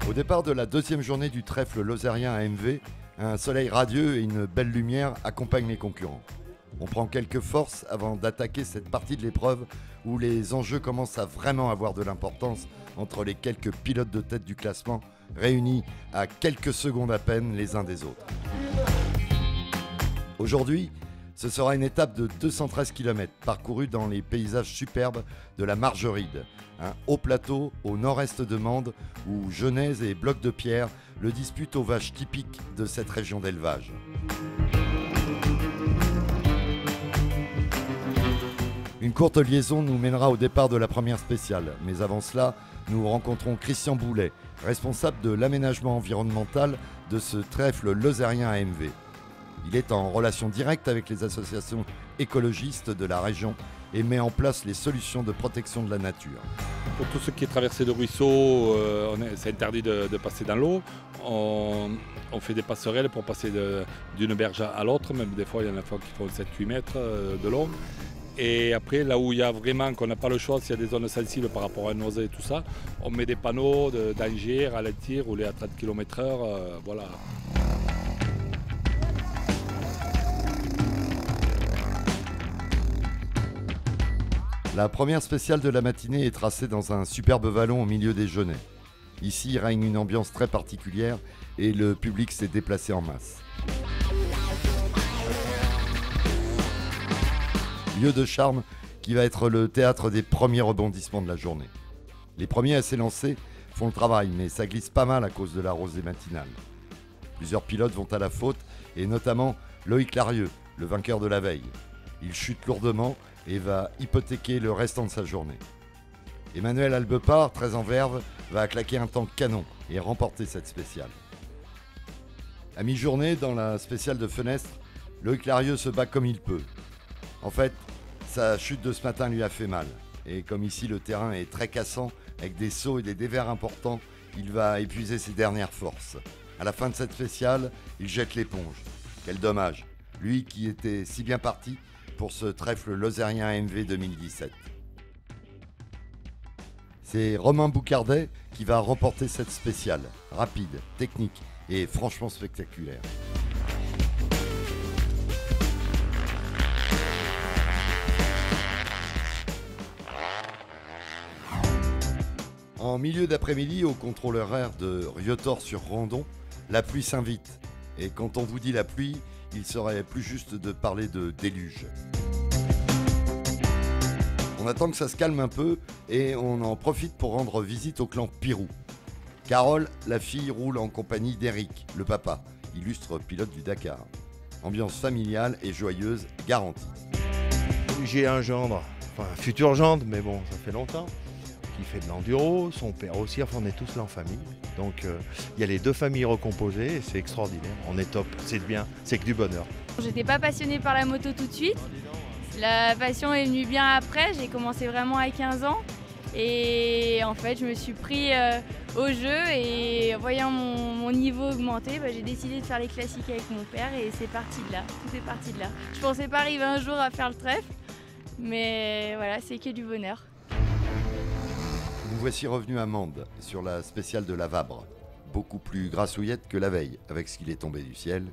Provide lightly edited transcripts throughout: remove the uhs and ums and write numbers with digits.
Au départ de la deuxième journée du trèfle lozérien à MV, un soleil radieux et une belle lumière accompagnent les concurrents. On prend quelques forces avant d'attaquer cette partie de l'épreuve où les enjeux commencent à vraiment avoir de l'importance entre les quelques pilotes de tête du classement réunis à quelques secondes à peine les uns des autres. Aujourd'hui, ce sera une étape de 213 km parcourue dans les paysages superbes de la Margeride, un haut plateau au nord-est de Mende où genèse et blocs de pierre le disputent aux vaches typiques de cette région d'élevage. Une courte liaison nous mènera au départ de la première spéciale, mais avant cela, nous rencontrons Christian Boulet, responsable de l'aménagement environnemental de ce trèfle lozérien à MV. Il est en relation directe avec les associations écologistes de la région et met en place les solutions de protection de la nature. Pour tout ce qui est traversée de ruisseaux, c'est interdit de passer dans l'eau. On fait des passerelles pour passer d'une berge à l'autre, même des fois il y en a qui font 7-8 mètres de long. Et après, là où il y a vraiment qu'on n'a pas le choix, s'il y a des zones sensibles par rapport à une nausée et tout ça, on met des panneaux de danger, ralentir, rouler à 30 km/h, voilà. La première spéciale de la matinée est tracée dans un superbe vallon au milieu des genêts. Ici, il règne une ambiance très particulière et le public s'est déplacé en masse. Lieu de charme qui va être le théâtre des premiers rebondissements de la journée. Les premiers à s'élancer font le travail, mais ça glisse pas mal à cause de la rosée matinale. Plusieurs pilotes vont à la faute, et notamment Loïc Larieux, le vainqueur de la veille. Il chute lourdement et va hypothéquer le restant de sa journée. Emmanuel Albepart, très en verve, va claquer un temps canon et remporter cette spéciale. À mi-journée, dans la spéciale de Fenestre, Loïc Larieux se bat comme il peut. En fait, sa chute de ce matin lui a fait mal. Et comme ici le terrain est très cassant, avec des sauts et des dévers importants, il va épuiser ses dernières forces. À la fin de cette spéciale, il jette l'éponge. Quel dommage, lui qui était si bien parti pour ce trèfle lozérien AMV 2017. C'est Romain Boucardet qui va remporter cette spéciale, rapide, technique et franchement spectaculaire. En milieu d'après-midi, au contrôle horaire de Riotor-sur-Randon, la pluie s'invite. Et quand on vous dit la pluie, il serait plus juste de parler de déluge. On attend que ça se calme un peu et on en profite pour rendre visite au clan Pirou. Carole, la fille, roule en compagnie d'Eric, le papa, illustre pilote du Dakar. Ambiance familiale et joyeuse garantie. J'ai un gendre, enfin un futur gendre, mais bon, ça fait longtemps. Il fait de l'enduro, son père aussi, enfin on est tous là en famille. Donc il y a les deux familles recomposées et c'est extraordinaire. On est top, c'est bien, c'est que du bonheur. J'étais pas passionnée par la moto tout de suite. La passion est venue bien après, j'ai commencé vraiment à 15 ans. Et en fait je me suis pris au jeu et voyant mon niveau augmenter, j'ai décidé de faire les classiques avec mon père et c'est parti de là, tout est parti de là. Je pensais pas arriver un jour à faire le trèfle, mais voilà, c'est que du bonheur. Nous voici revenus à Mende, sur la spéciale de la Vabre. Beaucoup plus grassouillette que la veille, avec ce qu'il est tombé du ciel.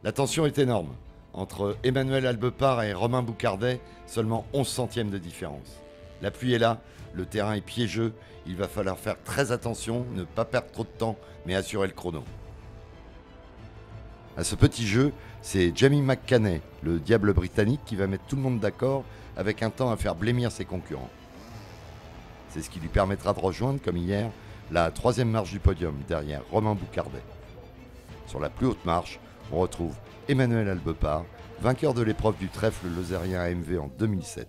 La tension est énorme. Entre Emmanuel Albepart et Romain Boucardet, seulement 11 centièmes de différence. La pluie est là, le terrain est piégeux, il va falloir faire très attention, ne pas perdre trop de temps, mais assurer le chrono. À ce petit jeu, c'est Jamie McCanney, le diable britannique, qui va mettre tout le monde d'accord avec un temps à faire blêmir ses concurrents. C'est ce qui lui permettra de rejoindre, comme hier, la troisième marche du podium, derrière Romain Boucardet. Sur la plus haute marche, on retrouve Emmanuel Albepart, vainqueur de l'épreuve du trèfle lozérien AMV en 2007.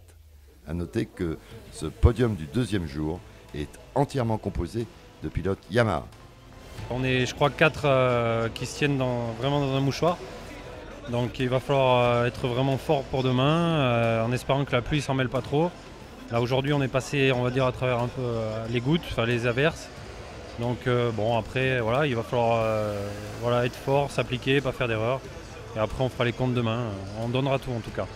A noter que ce podium du deuxième jour est entièrement composé de pilotes Yamaha. On est, je crois, 4 qui se tiennent vraiment dans un mouchoir. Donc il va falloir être vraiment fort pour demain, en espérant que la pluie s'en mêle pas trop. Là aujourd'hui on est passé, on va dire, à travers un peu les gouttes, enfin les averses. Donc bon, après voilà, il va falloir être fort, s'appliquer, pas faire d'erreur. Et après on fera les comptes demain, on donnera tout en tout cas.